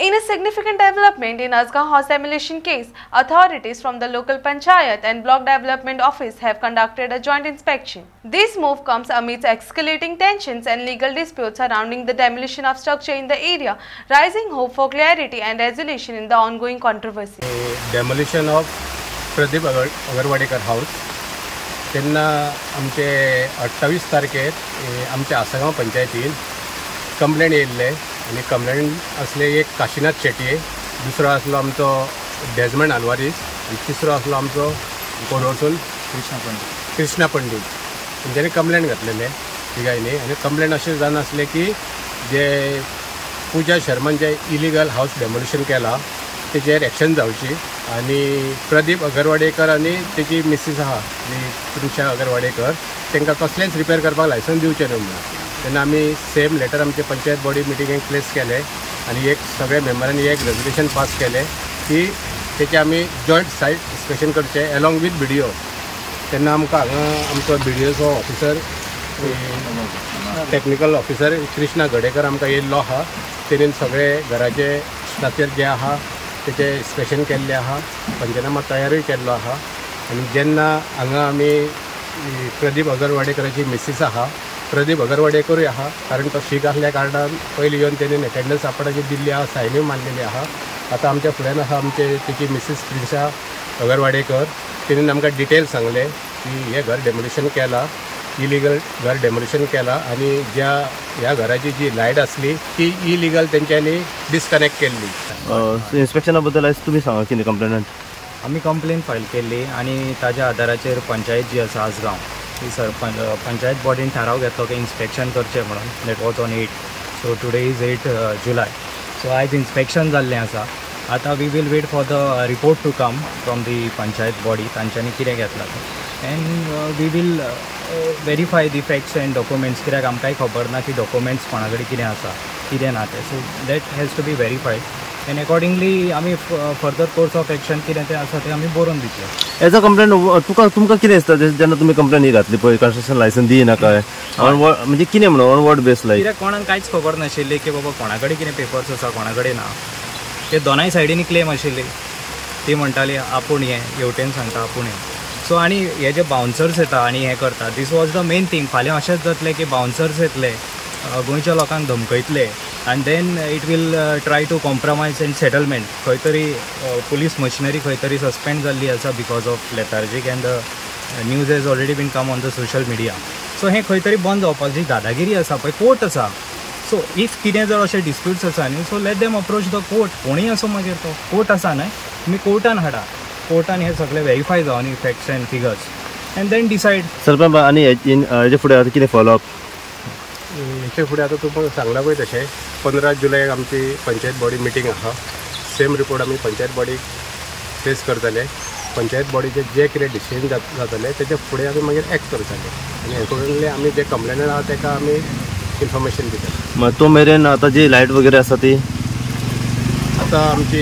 In a significant development in Asgaon house demolition case, authorities from the local panchayat and block development office have conducted a joint inspection. This move comes amidst escalating tensions and legal disputes surrounding the demolition of structure in the area, raising hope for clarity and resolution in the ongoing controversy. Demolition of Pradeep Agarwadekar house. त्यांना आमचे 28 तारखेर आमच्या आसागांव पंचायतीन complaint येयल्ले आनी complaint असले एक काशीनाथ शेटये, दुसरो आसलो आमचो डेजमंड आल्वारीस आनी तिसरो आसलो आमचो कोडवरसून कृष्णा पंडीत. तेंच्यांनी कंप्लेंट घातलेले तिगायनी आनी कंप्लेंट अशें जावन आसलें की जे पूजा शर्मान जे इलिगल हाऊस डेमोलिशन केला तेचेर एक्शन जावची आनी प्रदीप अगरवाडेकर आनी तेची मिसीस आहा प्रिशा अगरवाडेकर तांकां कसलेंच रिपेर करपाक लायसन्स दिवचें न्हू म्हणून. तेन्ना आमी सेम लेटर आमचे पंचायत बॉडी मिटिंगेक प्लेस केले आनी एक सगळे मेंबरांनी एक रेजोल्युशन पास केले की तेचे आमी जॉयंट सायट डिस्कशन करचे अलॉंग वीथ BDO. तेन्ना आमकां हांगा आमचो BDOचो officer technical officer Krishna Gadekar आमकां येयल्लो आहा. तेणेन सगळे घराचे स्ट्रक्चर जे आहा तेचे इन्स्पेक्शन केल्लें आहा, पंचनामा तयारूय केल्लो आहा. आनी जेन्ना हांगा आमी प्रदीप अगरवाडेकराची मिसीस आहा, प्रदीप अगरवाडेकरूय आहा, कारण तो शीक आसल्या कारणान पयलीं येवन तेणेन एटेंडन्स आपणाची दिल्ली आहा, सायन्यूय मारलेली आहा. आतां आमच्या फुड्यान आहा आमचे तेची मिसीस प्रिशा अगरवाडेकर. तेणेन आमकां डिटेल सांगले की हे घर डेमोलिशन केला, इलिगल घर डेमोलिशन केला आनी ह्या घराची जी लायट आसली ती इलिगल तेंच्यांनी डिस्कनेक्ट केल्ली. इन्स्पेक्शना बद्दल आयज तुमी सांगा कितें कंप्लेनंट. आमी कंप्लेन फायल केल्ली आनी ताज्या आदाराचेर पंचायत जी आसा आसगांव ही पंचायत बॉडीन थाराव घेतलो की इन्स्पेक्शन करचें म्हणून. That was on 8. So today is 8 July. So आयज इन्स्पेक्शन जाल्लें आसा. आतां we will wait for the report to come from the panchayat body तांच्यांनी कितें घेतलां and we will verify the facts and documents. कित्याक आमकांय खबर ना की डॉक्युमेंट्स कोणा कडेन कितें आसा कितें ना तें. So that has to be verified and accordingly आमी फर्दर कोर्स ऑफ एक्शन कितें तें आसा तें आमी बरोवन दितले. एज अ कंप्लेंट तुमकां कितें दिसता जेन्ना तुमी कंप्लेंट ही घातली पळय कन्स्ट्रक्शन लायसन्स दिना काय म्हणजे कितें म्हणून ऑन वॉट बेस लायक. कित्याक कोणाक कांयच खबर नाशिल्ली की बाबा कोणा कडेन कितें पेपर्स आसा कोणा कडेन ना. ते दोनाय सायडीनी क्लेम आशिल्ली. ती म्हणटाली आपूण हें हेवटेन सांगता आपूण हें. सो आनी हे जे बाउन्सर्स येता आनी हें करता this was the main thing. फाल्यां अशेंच जातलें की बाउन्सर्स येतले गोंयच्या लोकांक धमकयतले आनी then it will try to compromise and settlement. खंय तरी पुलीस मशिनरी खंय तरी सस्पेंड जाल्ली आसा because of lethargic and the news has already been come on the social media. So हें खंय तरी बंद जावपाक जी दादागिरी आसा पळय कोर्ट आसा. सो इफ कितें जर अशें डिस्प्यूट्स आसा न्ही so let them approach the court. कोणीय असो मागीर तो कोर्ट आसा न्हय तुमी कोर्टान हाडा. कोर्टान हे सगळे व्हेरीफाय जावन facts and figures and then decide. Sarpanch आनी हेजे फुडें आतां कितें फॉलोअप. हेचे फुडें आतां तुमकां सांगला पळय तशें 15 जुलयाक आमची पंचायत बॉडी मिटींग आहा. सेम रिपोर्ट आमी पंचायत बॉडीक फेस करतले. पंचायत बॉडीचे जे कितें डिसिजन जातले तेचे फुडें आमी मागीर एक्ट करतले आनी अकॉर्डिंगली आमी जे कंप्लेनंट आहा ताका आमी इन्फॉर्मेशन दितले. तो मेरेन आतां जी लायट वगैरे आसा ती आतां आमची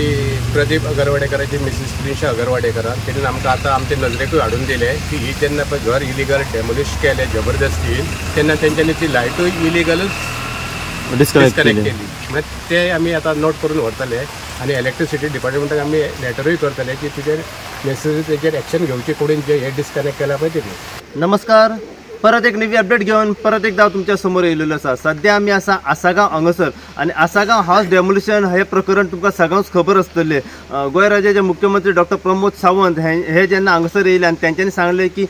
प्रदीप अगरवाडेकराची मिसीस प्रिशा अगरवाडेकर तेणेन आमकां आतां आमच्या नजरेकूय हाडून दिले की ही जेन्ना पळय घर इलिगल डेमोलिश केलें जबरदस्तीन तेन्ना तेंच्यांनी ती लायटूय इलिगलच डिस्कनेक्ट केली. मागीर ते आमी आतां नोट करून व्हरतले आनी इलेक्ट्रिसिटी डिपार्टमेंटाक आमी लेटरूय करतले की तुजेर नेसेसरी तेजेर एक्शन घेवची कोणीन जे हे डिस्कनेक्ट केला पळय तेणी. नमस्कार. परत एक नवी अपडेट घेऊन परत एकदा तुमच्या समोर येयलेलो आसा. सध्या आमी आसा आसागांव हांगासर आनी आसागांव हाऊस डेमोलिशन हे प्रकरण तुमकां सगळ्यांक खबर आसतलें. गोंय राज्याचे मुख्यमंत्री डॉक्टर प्रमोद सावंत हे जेन्ना हांगासर येयले आनी तेंच्यांनी सांगलें की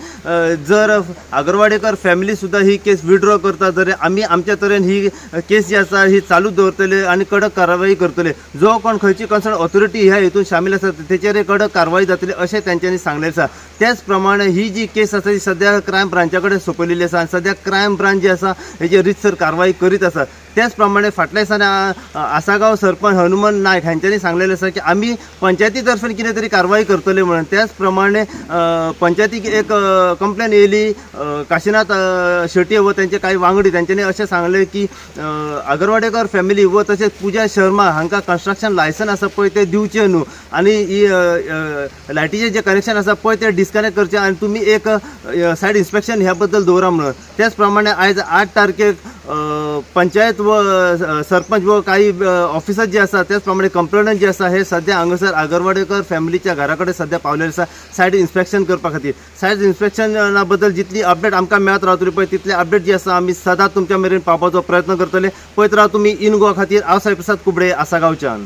जर अगरवाडेकर फॅमिली सुद्दां ही केस विड्रॉ करता जाल्यार आमी आमच्या तरेन ही केस जी आसा ही चालू दवरतले आनी कडक कारवाई करतले. जो कोण खंयची कन्सर्न ऑथॉरिटी ह्या हितून शामील आसा तेचेर कडक कारवाई जातली अशें तेंच्यांनी सांगलें आसा. त्याच प्रमाणे ही जी केस आसा ती सध्या क्रायम ब्रांचा कडेन सोंपयलेली आसा आनी सध्या क्रायम ब्रांच जी आसा हेजी रितसर कारवाई करीत आसा. त्याच प्रमाणे फाटल्या दिसांनी आसागांव सरपंच हनुमान नायक हांच्यांनी सांगलेलें आसा की आमी पंचायती तर्फे कितें तरी कारवाई करतले म्हणून. त्याच प्रमाणे पंचायतीक एक कंप्लेन येयली काशीनाथ शेट्ये व तेंचे काही वांगडी तेंच्यांनी अशें सांगलें की अगरवाडेकर फॅमिली व तशेंच पूजा शर्मा हांकां कन्स्ट्रक्शन लायसन आसा पळय ते दिवचे न्हू आनी ही लायटीचें जे कनेक्शन आसा पळय ते डिस्कनेक्ट करचे आनी तुमी एक सायड इन्स्पेक्शन ह्या बद्दल दवरा म्हणून. त्याच प्रमाणे आयज 8 तारखेक पंचायत व सरपंच व काही ऑफिसर जे आसा त्याच प्रमाणे कंप्लेंट जे आसा हे सध्या हांगासर आगरवाडेकर फॅमिलीच्या घरा कडेन सध्या पावलेले आसा सायट इन्स्पेक्शन करपा खातीर. सायट इन्स्पेक्शना बद्दल जितली अपडेट आमकां मेळत रावतली पळय तितले अपडेट जे आसा आमी सदांच तुमच्या मेरेन पावपाचो प्रयत्न करतले. पळयत राव तुमी इन गोवा खातीर हांव साई प्रसाद कुबडे आसागांवच्यान.